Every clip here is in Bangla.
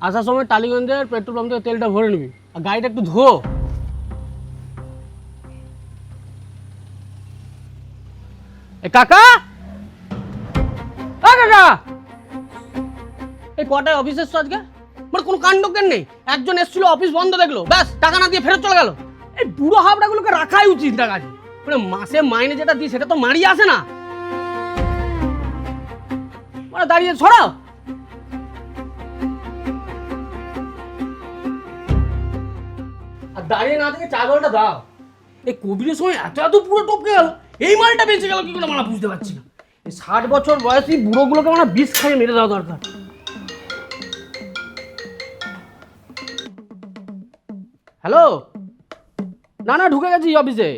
আসার সময় টালিগঞ্জের পেট্রোল পাম্প থেকে তেলটা ভরে নিবি, আর গাড়িটা একটু ধো। এ কাকা, কাকা, এই কটায় অফিস এসছো আজকে? মানে কোনো কাণ্ডজ্ঞান নেই। একজন এসেছিল, অফিস বন্ধ দেখলো, ব্যাস টাকা না দিয়ে ফেরত চলে গেল। এই বুড়ো হাবড়াগুলোকে রাখাই উচিত না কাজে। মানে মাসে মাইনে যেটা দিই সেটা তো মারিয়ে আসে না। মানে দাঁড়িয়ে ছড়াও। আর দাঁড়িয়ে না থেকে চা জলটা দাও। এই কোভিডের সময় এত এত পুরো টপকে গেল, এই মালটা বেঁচে গেল কি করে মানে বুঝতে পারছি না। এই 60 বছর বয়সী বুড়োগুলোকে মানে বিষ খাইয়ে মেরে দেওয়া দরকার। হ্যালো, না না ঢুকে গেছি অফিসে।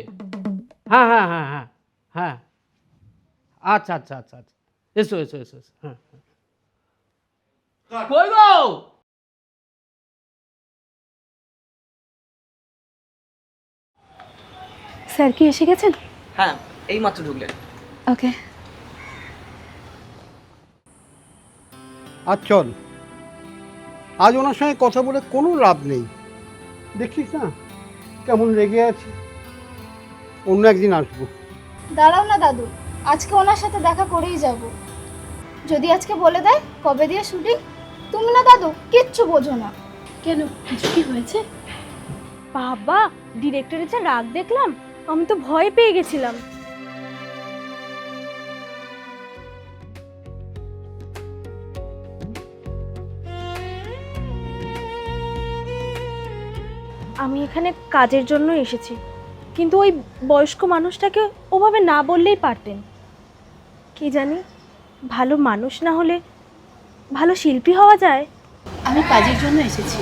হ্যাঁ হ্যাঁ হ্যাঁ হ্যাঁ হ্যাঁ, আচ্ছা আচ্ছা আচ্ছা আচ্ছা, এসো এসো এসো এসো। হ্যাঁ কই গো? স্যার কি এসে গেছেন? হ্যাঁ, এই মাত্র ঢুকলেন। ওকে। আজ চল, আজ ওনার সঙ্গে কথা বলে কোনো লাভ নেই। দেখিস না কেমন রেগে আছে। অন্য একদিন আসবো। দাঁড়াও না দাদু, আজকে ওনার সাথে দেখা করেই যাব। যদি আজকে বলে দেয় কবে দিয়ে শুটিং, তুমি না দাদু কিচ্ছু বোঝো না। কেন, কিছু কি হয়েছে? বাবা, ডিরেক্টরের যা রাগ দেখলাম, আমি তো ভয় পেয়ে গেছিলাম। আমি এখানে কাজের জন্য এসেছি, কিন্তু ওই বয়স্ক মানুষটাকে ওভাবে না বললেই পারতেন। কি জানি, ভালো মানুষ না হলে ভালো শিল্পী হওয়া যায়। আমি কাজের জন্য এসেছি,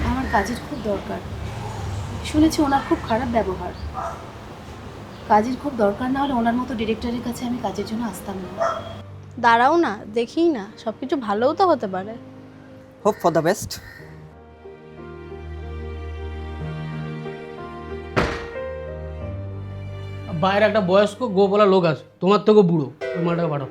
আমার কাজের খুব দরকার। শুনেছি ওনার খুব খারাপ ব্যবহার। কাজের খুব দরকার না হলে ওনার মতো ডিরেক্টরের কাছে আমি কাজের জন্য আসতাম না। দাঁড়াও না, দেখি না, সব কিছু ভালোও তো হতে পারে। Hope for the best. বাইরে একটা বয়স্ক গো বলা লোক আছে, তোমার থেকেও বুড়ো, ওই মালটাকে পাঠাও।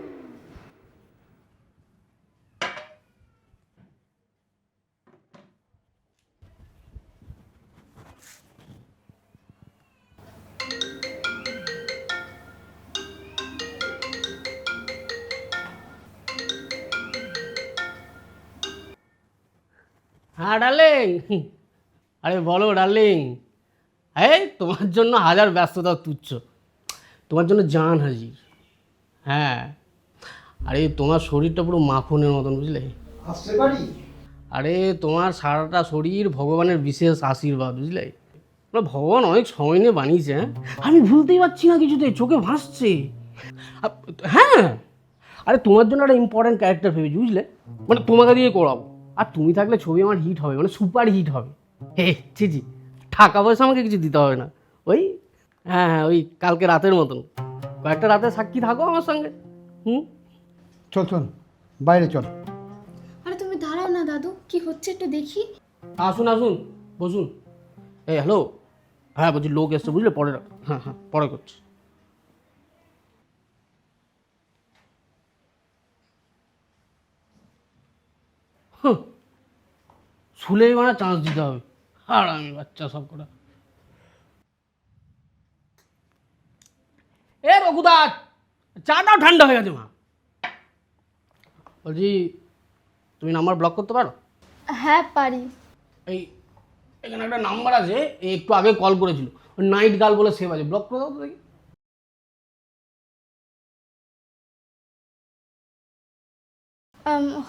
হ্যাঁ ডার্লিং, আরে বলো ডার্লিং। এই তোমার জন্য হাজার ব্যস্ততা তুচ্ছ, তোমার জন্য জান হাজির। হ্যাঁ, আরে তোমার শরীরটা পুরো মাখনের মতন, বুঝলে? আসতে পারি? আরে তোমার সারাটা শরীর ভগবানের বিশেষ আশীর্বাদ, বুঝলে? মানে ভগবান অনেক সময় নিয়ে বানিয়েছে। হ্যাঁ, আমি ভুলতেই পারছি না কিছুতে, চোখে ভাসছে। হ্যাঁ, আরে তোমার জন্য একটা ইম্পর্ট্যান্ট ক্যারেক্টার ভেবেছি, বুঝলে? মানে তোমাকে দিয়ে করাবো, আর তুমি থাকলে ছবি আমার হিট হবে, মানে সুপার হিট হবে। হে জি জি, টাকা পয়সা আমাকে কিছু দিতে হবে না। ওই হ্যাঁ হ্যাঁ, ওই কালকে রাতের মতন কয়েকটা রাতে সাক্ষী থাকো আমার সঙ্গে। চল চল, বাইরে চল। আরে তুমি দাঁড়াও না দাদু, কি হচ্ছে একটু দেখি। আসুন আসুন, বসুন। এই হ্যালো, হ্যাঁ বলছি লোক এসছে, বুঝলে? পরে হ্যাঁ হ্যাঁ, পরে করছি। শুলেই মানে চান্স দিতে হবে, আর আমি বাচ্চা সব কটা। এ রঘুদা, চাটাও ঠান্ডা হয়ে গেছে মা। বলছি তুমি নাম্বার ব্লক করতে পারো? হ্যাঁ পারি। এই এখানে একটা নাম্বার আছে, এই একটু আগে কল করেছিল, নাইট গার্ল বলে সেভ আছে, ব্লক করে দাও তো দেখি।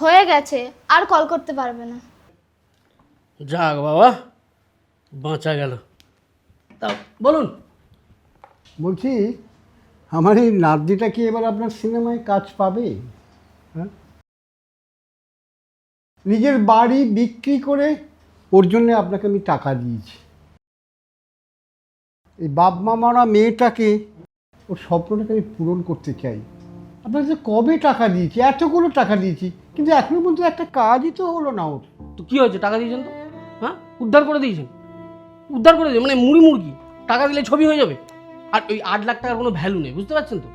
হয়ে গেছে, আর কল করতে পারবে না। যাক বাবা, বাঁচা গেল। তা বলুন। বলছি, আমার এই নাতনিটা কি এবার আপনার সিনেমায় কাজ পাবে? হ্যাঁ, নিজের বাড়ি বিক্রি করে ওর জন্য আপনাকে আমি টাকা দিয়েছি। এই বাপ মা মারা মেয়েটাকে, ওর স্বপ্নটাকে আমি পূরণ করতে চাই। আপনাকে কবে টাকা দিয়েছি, এতগুলো টাকা দিয়েছি, কিন্তু এখনো পর্যন্ত একটা কাজই তো হলো না ওর। তো কী হয়েছে, টাকা দিয়েছেন তো? হ্যাঁ, উদ্ধার করে দিয়েছেন। উদ্ধার করে দিয়ে মানে মুড়ি মুরগি টাকা দিলে ছবি হয়ে যাবে? আর ওই 8 লাখ টাকার কোনো ভ্যালু নেই, বুঝতে পারছেন তো?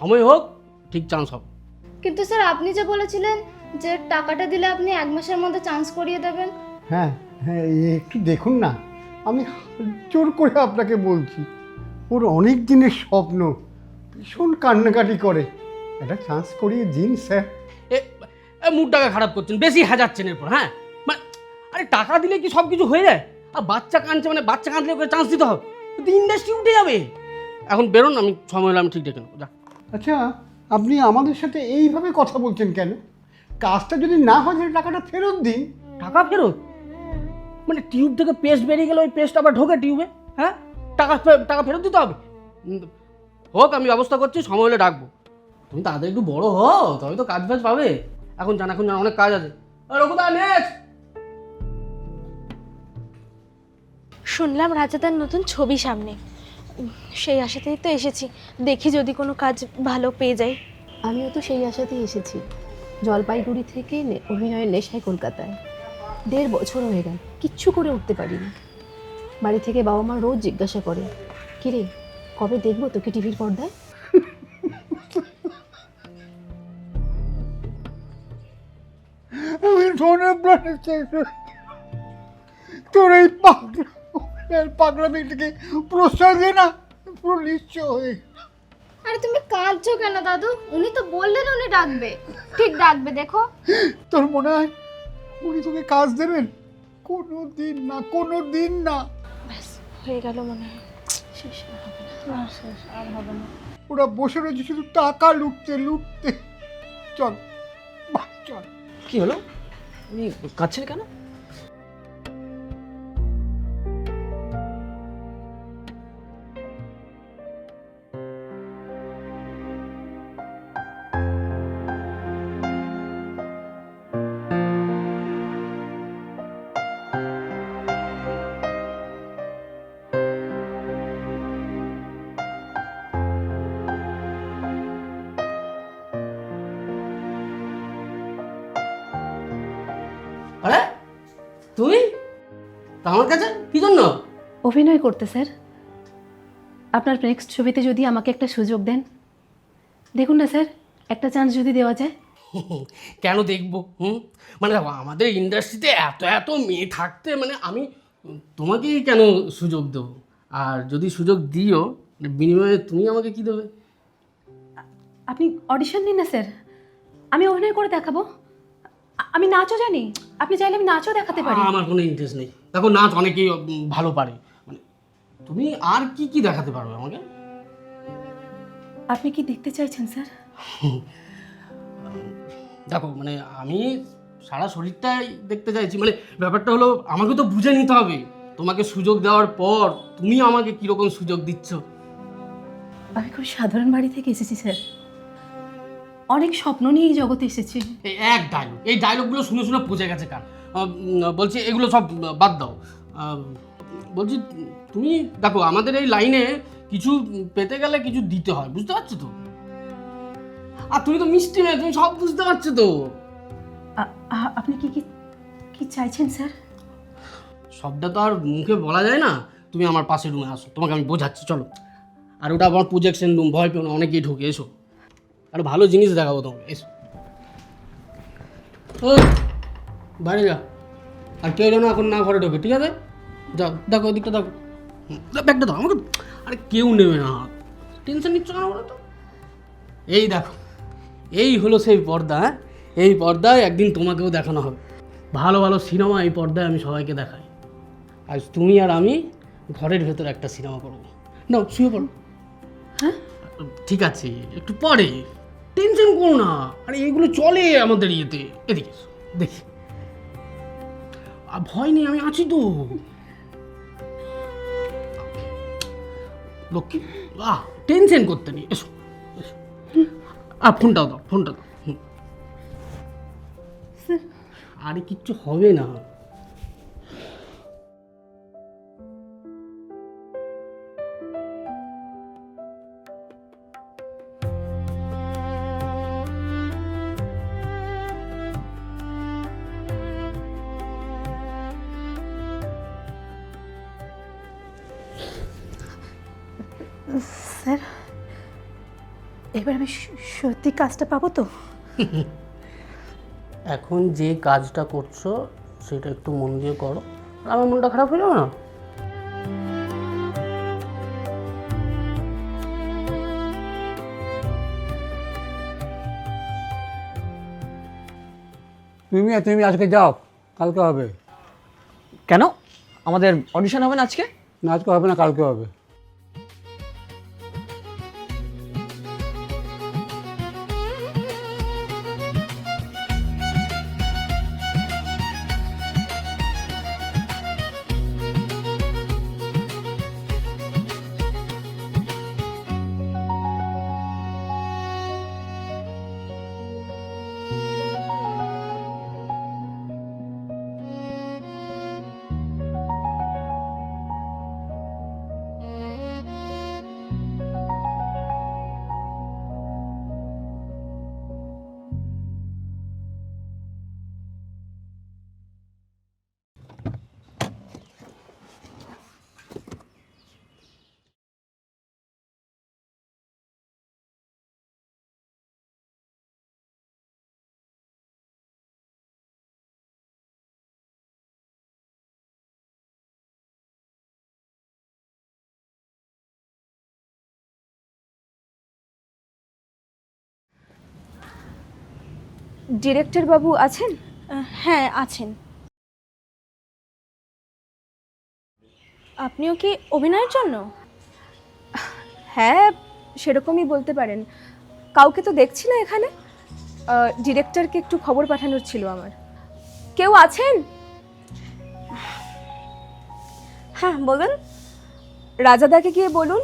সময় হোক, ঠিক চান্স হবে। কিন্তু স্যার আপনি যে বলেছিলেন যে টাকাটা দিলে আপনি 1 মাসের মধ্যে চান্স করিয়ে দেবেন? হ্যাঁ হ্যাঁ, একটু দেখুন না, আমি জোর করে আপনাকে বলছি, ওর অনেক দিনের স্বপ্ন, ভীষণ কান্নাকাটি করে, একটা চান্স করিয়ে দিন স্যার। মুডটাকে খারাপ করছেন, বেশি হাজাচ্ছেন এরপর। হ্যাঁ মানে আরে টাকা দিলে কি সব কিছু হয়ে যায়? আর বাচ্চা কাঁদছে মানে বাচ্চা কাঁদলে ওকে চান্স দিতে হবে, ইন্ডাস্ট্রি উঠে যাবে। এখন বেরোন, আমি সময় হলে আমি ঠিক ডেকে নেবো। যা। আচ্ছা, আপনি আমাদের সাথে এইভাবে কথা বলছেন কেন? কাজটা যদি না হয় তাহলে টাকাটা ফেরত দিন। টাকা ফেরত? মানে টিউব থেকে পেস্ট বেরিয়ে গেলে ওই পেস্ট আবার ঢোকে টিউবে? হ্যাঁ, টাকা ফেরত দিতে হবে। হোক, আমি ব্যবস্থা করছি, সময় হলে ডাকবো। তুমি তাদের একটু বড় হও, তবে তো কাজ ফাজ পাবে। এখন জান অনেক কাজ আছে। রঘুদা, নেক্সট। শুনলাম রাজাদার নতুন ছবি সামনে, সেই আশাতেই তো এসেছি। দেখি যদি কোনো কাজ ভালো পেয়ে যাই। আমিও তো সেই আশাতেই এসেছি। জলপাইগুড়ি থেকে অভিনয়ের নেশায় কলকাতায় 1.5 বছর হয়ে গেল, কিচ্ছু করে উঠতে পারিনি। বাড়ি থেকে বাবা মা রোজ জিজ্ঞাসা করে, কিরে কবে দেখবো তোকে টিভির পর্দায়? আমি মনে প্রাণে শেষ হয়ে, তোর এই পাগলামিটাকে প্রশ্রয় দে না, পুরো নিশ্চয় হয়ে। আরে তুমি কাঁদছো কেন দাদু? উনি তো বললেন উনি ডাকবে, ঠিক ডাকবে, দেখো। তোর মনে হয় উনি তোকে কাজ দেবেন? কোনো দিন না, কোনো দিন না। ব্যাস হয়ে গেল মনে হয়, শেষ আর হবে না, শেষ আর হবে না। ওরা বসে রয়েছে শুধু টাকা লুটতে লুটতে। চল বাড়ি চল। কি হলো, উনি কাঁদছেন কেন? আরে তুই তা আমার কাছে কি জন্য? অভিনয় করতে স্যার। আপনার নেক্সট ছবিতে যদি আমাকে একটা সুযোগ দেন, দেখুন না স্যার, একটা চান্স যদি দেওয়া যায়। কেন দেখবো? মানে দেখো, আমাদের ইন্ডাস্ট্রিতে এত এত মেয়ে থাকতে মানে আমি তোমাকেই কেন সুযোগ দেবো? আর যদি সুযোগ দিও, বিনিময়ে তুমি আমাকে কি দেবে? আপনি অডিশন নিন না স্যার, আমি অভিনয় করে দেখাবো। আমি নাচও জানি, আপনি চাইলে আমি নাচও দেখাতে পারি। আমার কোনো ইন্টারেস্ট নেই। দেখো, নাচ অনেকেই ভালো পারে, মানে তুমি আর কি কি দেখাতে পারবে আমাকে? আপনি কি দেখতে চাইছেন স্যার? দেখো, মানে আমি সারা শরীরটাই দেখতে চাইছি। মানে ব্যাপারটা হলো, আমাকে তো বুঝে নিতে হবে। তোমাকে সুযোগ দেওয়ার পর তুমি আমাকে কীরকম সুযোগ দিচ্ছ। আমি খুব সাধারণ বাড়ি থেকে এসেছি স্যার, অনেক স্বপ্ন নিয়ে এই জগতে এসেছি। এই এক ডায়লগ, এই ডায়লগগুলো শুনে শুনে পচে গেছে কান। বলছি এগুলো সব বাদ দাও। বলছি তুমি দেখো, আমাদের এই লাইনে কিছু পেতে গেলে কিছু দিতে হয়, বুঝতে পারছো তো? আর তুমি তো মিষ্টি মেয়ে, তুমি সব বুঝতে পারছো তো। আপনি কি কি কি চাইছেন স্যার? সবটা তো আর মুখে বলা যায় না। তুমি আমার পাশের রুমে আসো, তোমাকে আমি বোঝাচ্ছি, চলো। আর ওটা আমার প্রজেকশন রুম, ভয় পেও না, অনেকেই ঢুকে, এসো। আর ভালো জিনিস দেখাবো তোমাকে, এসো। ও বাইরে যা, আর কেউ যেন এখন না ঘরে ঢোকে, ঠিক আছে? যাও, দেখো ওই দিকটা, দেখো ব্যাগটা দাও আমাকে। আরে কেউ নেবে না, টেনশন নিচ্ছ কেন বলো তো? এই দেখো, এই হলো সেই পর্দা। হ্যাঁ, এই পর্দায় একদিন তোমাকেও দেখানো হবে। ভালো ভালো সিনেমা এই পর্দায় আমি সবাইকে দেখাই। আজ তুমি আর আমি ঘরের ভেতর একটা সিনেমা করবো। নাও, শুয়ে পড়ো। হ্যাঁ ঠিক আছে, একটু পরে, টেনশন করো না। আরে এগুলো চলে আমাদের ইয়েতে। এদিকে এসো, দেখি। আর ভয় নেই, আমি আছি তো। লক্ষ্মী, টেনশন করতে নেই, এসো এসো। ফোনটাও দাও, ফোনটা দাও। আরে কিচ্ছু হবে না। স্যার, এবার আমি সত্যি কাজটা পাবো তো? এখন যে কাজটা করছো সেটা একটু মন দিয়ে করো, আর আমার মনটা খারাপ হয়ে যাবে না। তুমি আজকে যাও, কালকে হবে। কেন? আমাদের অডিশন হবে না আজকে? না, আজকে হবে না, কালকে হবে। ডিরেক্টর বাবু আছেন? হ্যাঁ আছেন। আপনিও কি অভিনয়ের জন্য? হ্যাঁ, সেরকমই বলতে পারেন। কাউকে তো দেখছি না এখানে। ডিরেক্টরকে একটু খবর পাঠানোর ছিল আমার। কেউ আছেন? হ্যাঁ বলুন। রাজাদাকে গিয়ে বলুন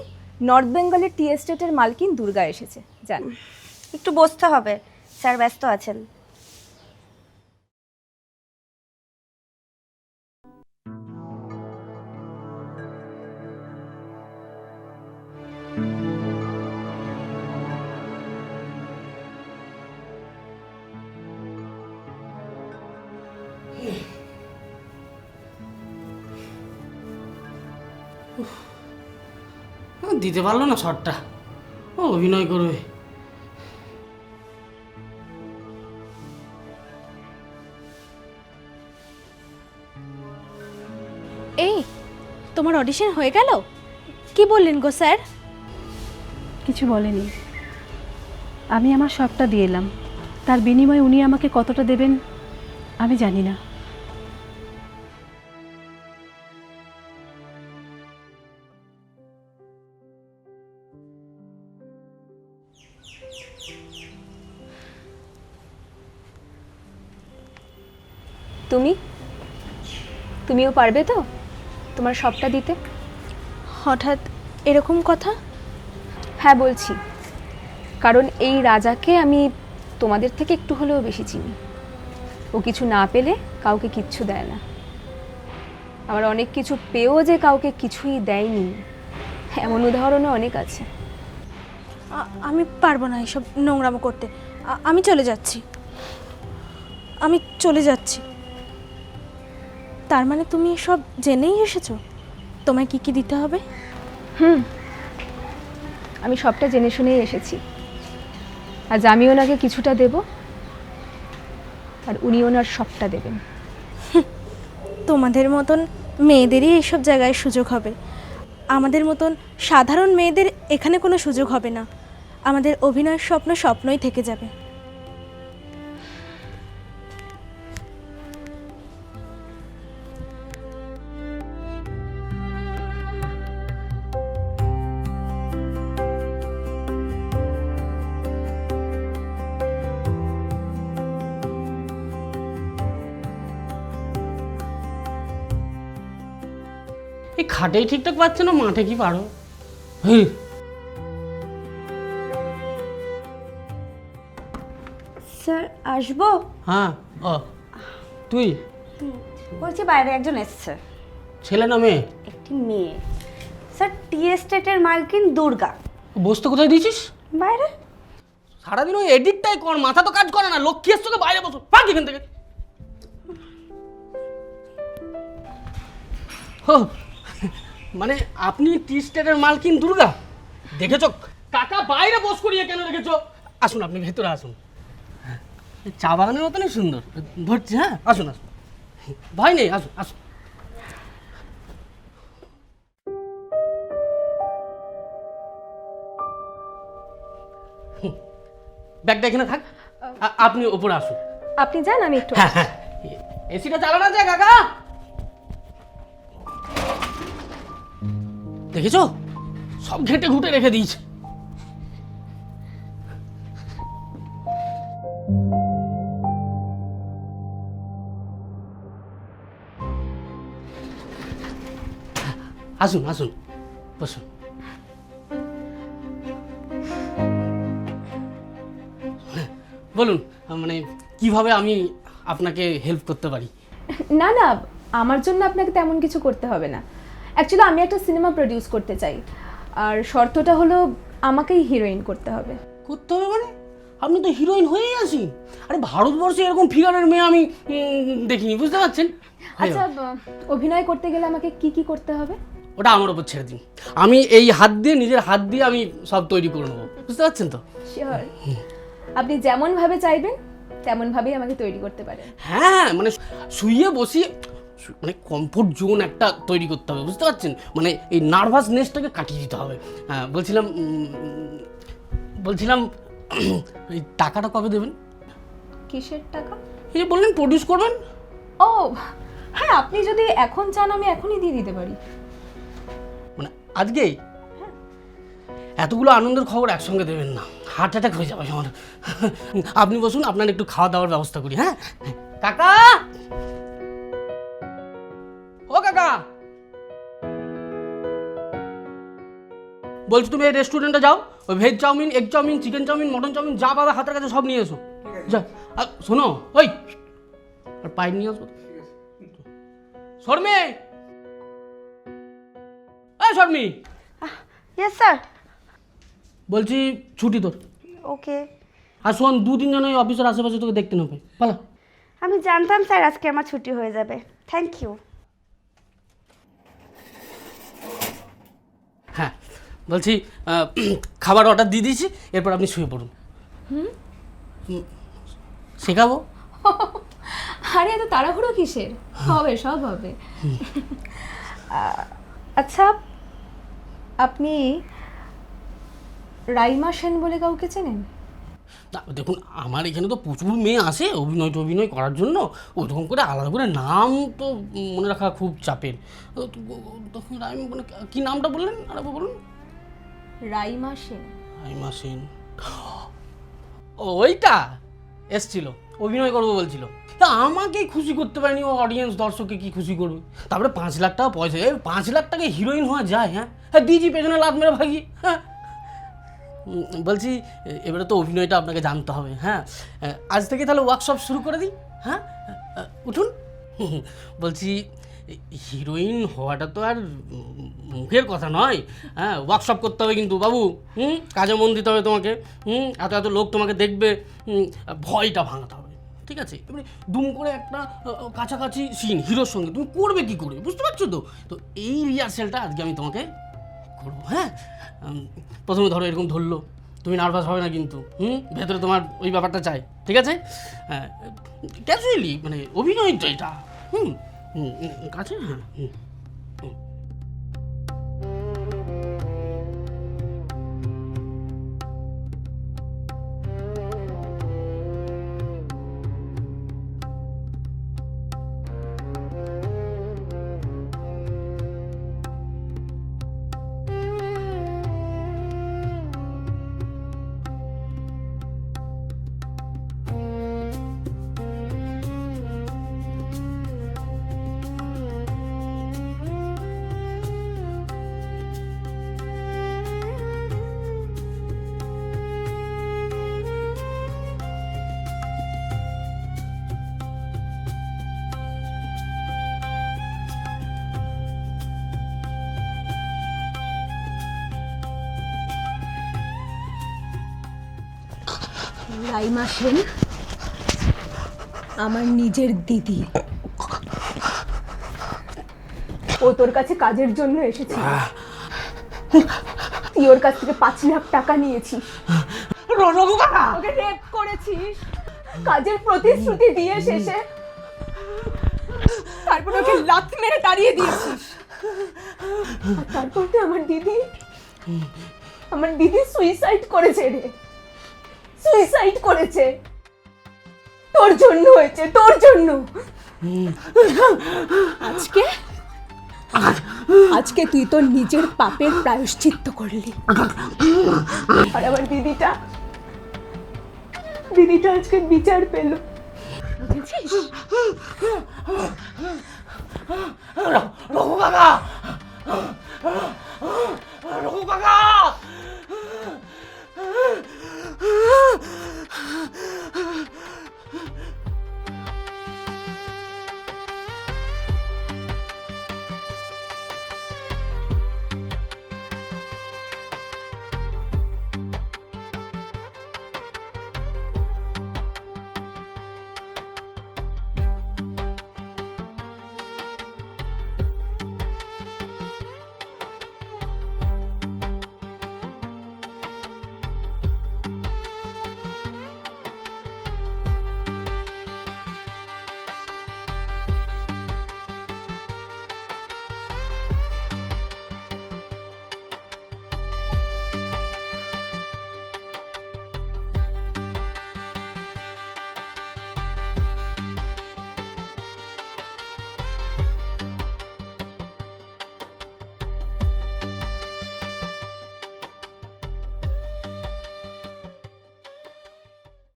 নর্থ বেঙ্গলের টি এস্টেটের মালকিন দুর্গা এসেছে। যান। একটু বসতে হবে, স্যার ব্যস্ত আছেন। দিতে পারলো না শটটা, ও অভিনয় করবে। এই, তোমার অডিশন হয়ে গেল? কি বললেন গো স্যার? কিছু বলেনি। আমি আমার সবটা দিয়ে এলাম, তার বিনিময়ে উনি আমাকে কতটা দেবেন আমি জানি না। তুমিও পারবে তো তোমার সবটা দিতে? হঠাৎ এরকম কথা? হ্যাঁ বলছি, কারণ এই রাজাকে আমি তোমাদের থেকে একটু হলেও বেশি চিনি। ও কিছু না পেলে কাউকে কিচ্ছু দেয় না, আবার অনেক কিছু পেয়েও যে কাউকে কিছুই দেয়নি এমন উদাহরণও অনেক আছে। আমি পারবো না এসব নোংরামো করতে। আমি চলে যাচ্ছি। তার মানে তুমি এসব জেনেই এসেছো? তোমায় কি কি দিতে হবে? আমি সবটা জেনে শুনেই এসেছি। আজ আমি ওনাকে কিছুটা দেব, আর উনি ওনার সবটা দেবেন। তোমাদের মতন মেয়েদেরই এইসব জায়গায় সুযোগ হবে, আমাদের মতন সাধারণ মেয়েদের এখানে কোনো সুযোগ হবে না। আমাদের অভিনয়ের স্বপ্ন স্বপ্নই থেকে যাবে। এই খাটেই ঠিকঠাক পাচ্ছে না, মাঠে কি পারো? হ্যাঁ স্যার আসবো? হ্যাঁ, ও তুই? বলছি বাইরে একজন এসছে। ছেলে না মেয়ে? একটি মেয়ে। স্যার টি এস্টেটের মালকিন দুর্গা। বসতে কোথায় দিয়েছিস? বাইরে। সারাদিন ওই এডিটটাই কর, মাথা তো কাজ করে না। লক্ষ্মী এসছে, বাইরে বসো, পাক এখান থেকে। হো, মানে আপনি টি স্টেটের মালকিন দুর্গা? দেখেছো কাকা বাইরে বস করিয়ে কেন রেখেছো? আসুন, আপনি ভেতরে আসুন। চা বাগানের মতনই সুন্দর। ধরছি, হ্যাঁ আসুন আসুন, ভয় নেই, আসুন আসুন। ব্যাগটা এখানে থাক, আপনি ওপরে আসুন। আপনি যান, আমি একটু হ্যাঁ হ্যাঁ, এসিটা চালানো যায় কাকা? দেখেছো, সব ঘেটে ঘুটে রেখে দিয়েছে। আসুন আসুন, বসুন। বলুন, মানে কিভাবে আমি আপনাকে হেল্প করতে পারি? না না, আমার জন্য আপনাকে তেমন কিছু করতে হবে না। অ্যাকচুয়ালি আমি একটা সিনেমা প্রডিউস করতে চাই, আর শর্তটা হলো আমাকেই হিরোইন করতে হবে। করতে হবে মানে? আপনি তো হিরোইন হয়েই আছেন। আরে ভারতবর্ষে এরকম ফিগারের মেয়ে আমি দেখিনি, বুঝতে পারছেন? আচ্ছা, অভিনয় করতে গেলে আমাকে কি কি করতে হবে? ওটা আমার ওপর ছেড়ে দিন, আমি এই হাত দিয়ে, নিজের হাত দিয়ে আমি সব তৈরি করে নেবো, বুঝতে পারছেন তো? শিওর, আপনি যেমনভাবে চাইবেন তেমনভাবেই আমাকে তৈরি করতে পারেন। হ্যাঁ, মানে শুয়ে বসিয়ে মানে কমফোর্ট জোন একটা তৈরি করতে হবে, বুঝতে পারছেন? মানে এই নার্ভাসনেসটাকে কাটিয়ে দিতে হবে। হ্যাঁ, বলছিলাম এই টাকাটা কবে দেবেন? কিসের টাকা? এই যে বললেন প্রডিউস করবেন। ও হ্যাঁ, আপনি যদি এখন চান আমি এখনই দিয়ে দিতে পারি। মানে আজকেই? এতগুলো আনন্দের খবর একসঙ্গে দেবেন না, হার্ট অ্যাটাক হয়ে যাবে আমার। আপনি বসুন, আপনার একটু খাওয়া দাওয়ার ব্যবস্থা করি। হ্যাঁ কাকা, ও কাকা, বলছি তুমি এই রেস্টুরেন্টে যাও, ওই veg chow mein, egg chow mein, chicken chow mein, mutton chow mein যা পাবে হাতের কাছে সব নিয়ে এসো। যা, আর শোনো, ওই আর পাইপ নিয়ে আসবো। শর্মি, এই শর্মি, ইয়েস স্যার। বলছি ছুটি তোর। ওকে। আর শোন, 2-3 জন ওই অফিসের আশেপাশে তোকে দেখতে না পাই, পালা। আমি জানতাম স্যার আজকে আমার ছুটি হয়ে যাবে। Thank you. হ্যাঁ, বলছি খাবার অর্ডার দিয়ে দিয়েছি, এরপর আপনি শুয়ে পড়ুন। শেখাবো? আরে এত তাড়াহুড়ো কিসের? হবে, সব হবে। আচ্ছা, আপনি রাইমা সেন বলে কাউকে চেনেন? না, দেখুন আমার এখানে তো প্রচুর মেয়ে আসে অভিনয় করার জন্য, ওরকম করে আলাদা করে নাম তো মনে রাখা খুব চাপের। তখন মানে কী নামটা বললেন আরেকবার বলুন? রাইমা সেন। রাইমা সেন, ওইটা এসছিল, অভিনয় করবো বলছিল। তা আমাকেই খুশি করতে পারেনি, ও অডিয়েন্স দর্শককে কি খুশি করবে? তারপরে 5 লাখ টাকা পয়সা, 5 লাখ টাকায় হিরোইন হওয়া যায়? হ্যাঁ হ্যাঁ, দিয়েছি পেছনে লাত মেরে ভাগি। হ্যাঁ, বলছি এবারে তো অভিনয়টা আপনাকে জানতে হবে। হ্যাঁ, আজ থেকে তাহলে ওয়ার্কশপ শুরু করে দিই। হ্যাঁ, উঠুন। বলছি হিরোইন হওয়াটা তো আর মুখের কথা নয়। হ্যাঁ, ওয়ার্কশপ করতে হবে কিন্তু বাবু। কাজে মন দিতে হবে তোমাকে। এত এত লোক তোমাকে দেখবে, ভয়টা ভাঙাতে হবে, ঠিক আছে? এবারে দুম করে একটা কাছাকাছি সিন হিরোর সঙ্গে তুমি করবে কি করে, বুঝতে পারছো তো? তো এই রিহার্সেলটা আজকে আমি তোমাকে করবো। হ্যাঁ, প্রথমে ধরো এরকম ধরলো, তুমি নার্ভাস হবে না কিন্তু। ভেতরে তোমার ওই ব্যাপারটা চাই, ঠিক আছে? হ্যাঁ, ক্যাজুয়ালি মানে অভিনয়টা এটা। কাছে, হ্যাঁ। রাইমা সেন আমার নিজের দিদি। ও তোর কাছে কাজের জন্য এসেছে। তুই ওর কাছ থেকে 5 লাখ টাকা নিয়েছিস, ওকে রেপ করেছিস, কাজের প্রতিশ্রুতি দিয়ে শেষে তারপর ওকে লাথ মেরে তাড়িয়ে দিয়েছিস। আর তারপর তো আমার দিদি সুইসাইড করেছে রে, সুইসাইড করেছে। তোর জন্য হয়েছে, তোর জন্য। আজকে তুই তোর নিজের পাপের প্রায়শ্চিত্ত করলি। আর আমার দিদিটা আজকে বিচার পেল, বুঝেছিস? রঘু কাকা, রঘু কাকা।